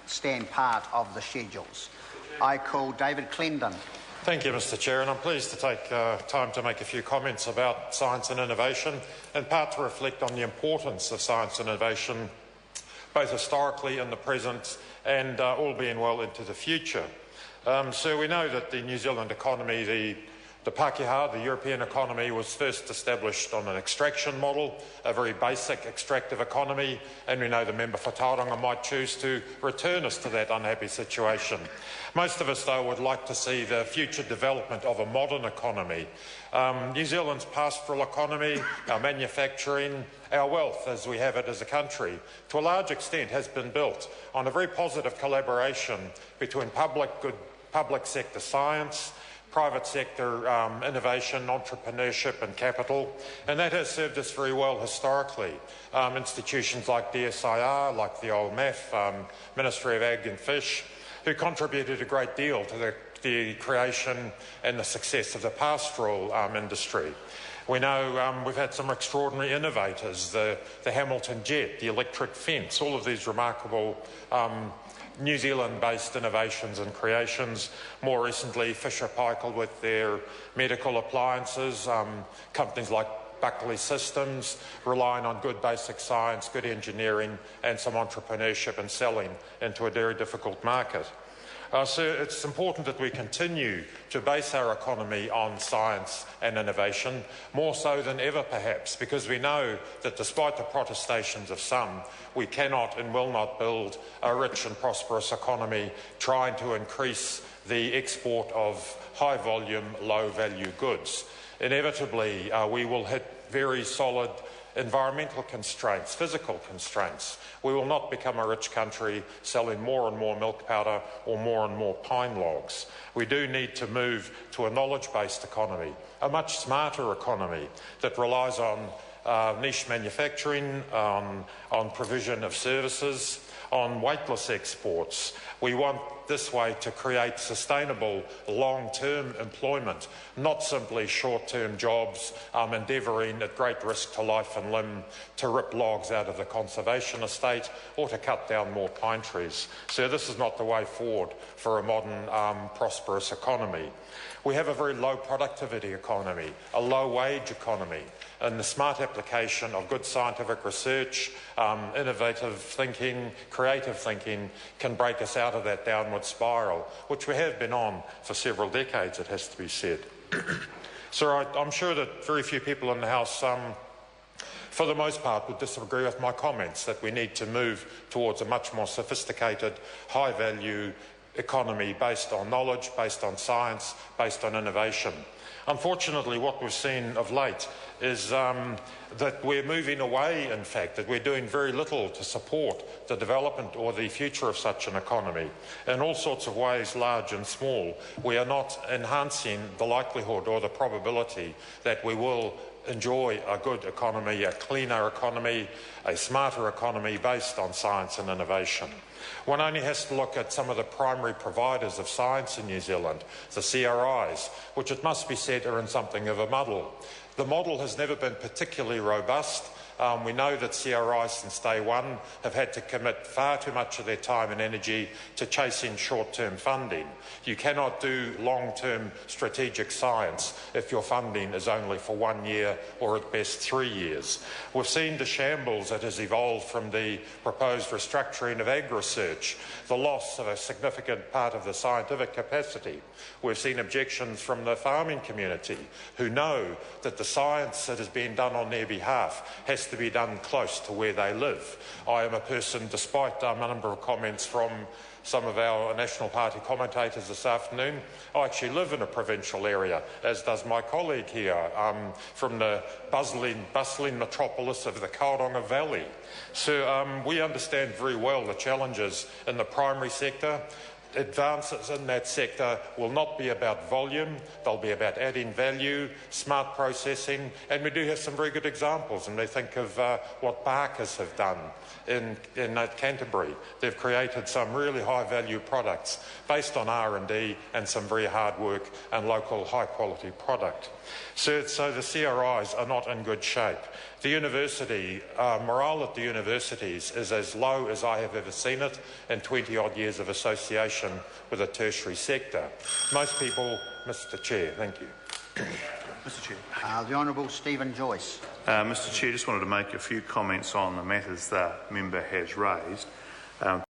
stand part of the schedules. I call David Clendon. Thank you, Mr Chair, and I'm pleased to take time to make a few comments about science and innovation, in part to reflect on the importance of science and innovation, both historically in the present and, all being well, into the future. So we know that the New Zealand economy, the Pākehā, the European economy, was first established on an extraction model, a very basic extractive economy, and we know the member for Tauranga might choose to return us to that unhappy situation. Most of us, though, would like to see the future development of a modern economy. New Zealand's pastoral economy, our manufacturing, our wealth as we have it as a country, to a large extent has been built on a very positive collaboration between public sector science, private sector innovation, entrepreneurship and capital, and that has served us very well historically. Institutions like DSIR, like the old MAF, Ministry of Ag and Fish, who contributed a great deal to the creation and the success of the pastoral industry. We know we've had some extraordinary innovators, the Hamilton jet, the electric fence, all of these remarkable New Zealand-based innovations and creations. More recently, Fisher Paykel with their medical appliances, companies like Buckley Systems, relying on good basic science, good engineering and some entrepreneurship and selling into a very difficult market. So it's important that we continue to base our economy on science and innovation, more so than ever perhaps, because we know that despite the protestations of some, we cannot and will not build a rich and prosperous economy trying to increase the export of high-volume, low-value goods. Inevitably, we will hit very solid environmental constraints, physical constraints. We will not become a rich country selling more and more milk powder or more and more pine logs. We do need to move to a knowledge-based economy, a much smarter economy that relies on niche manufacturing, on provision of services, on weightless exports. We want this way to create sustainable long-term employment, not simply short-term jobs endeavouring at great risk to life and limb to rip logs out of the conservation estate or to cut down more pine trees. So this is not the way forward for a modern, prosperous economy. We have a very low productivity economy, a low wage economy, and the smart application of good scientific research, innovative thinking, creative thinking can break us out of that downward spiral, which we have been on for several decades, it has to be said. So I'm sure that very few people in the House, for the most part, would disagree with my comments that we need to move towards a much more sophisticated, high-value economy based on knowledge, based on science, based on innovation. Unfortunately, what we've seen of late is that we're moving away, in fact, that we're doing very little to support the development or the future of such an economy. In all sorts of ways, large and small, we are not enhancing the likelihood or the probability that we will enjoy a good economy, a cleaner economy, a smarter economy based on science and innovation. One only has to look at some of the primary providers of science in New Zealand, the CRIs, which it must be said are in something of a muddle. The model has never been particularly robust. We know that CRIs since day one have had to commit far too much of their time and energy to chasing short-term funding. You cannot do long-term strategic science if your funding is only for 1 year or at best 3 years. We've seen the shambles that has evolved from the proposed restructuring of ag research, the loss of a significant part of the scientific capacity. We've seen objections from the farming community who know that the science that is being done on their behalf has to be done close to where they live. I am a person, despite a number of comments from some of our National Party commentators this afternoon, I actually live in a provincial area, as does my colleague here, from the bustling metropolis of the Tauranga Valley. So we understand very well the challenges in the primary sector. advances in that sector will not be about volume, they'll be about adding value, smart processing, and we do have some very good examples, and we think of what Barkers have done in Canterbury. They've created some really high-value products based on R&D and some very hard work and local high-quality product. So the CRIs are not in good shape. The university, morale at the universities is as low as I have ever seen it in 20-odd years of association with the tertiary sector. Most people... Mr Chair, thank you. Mr Chair. The Honourable Stephen Joyce. Mr Chair, just wanted to make a few comments on the matters the member has raised.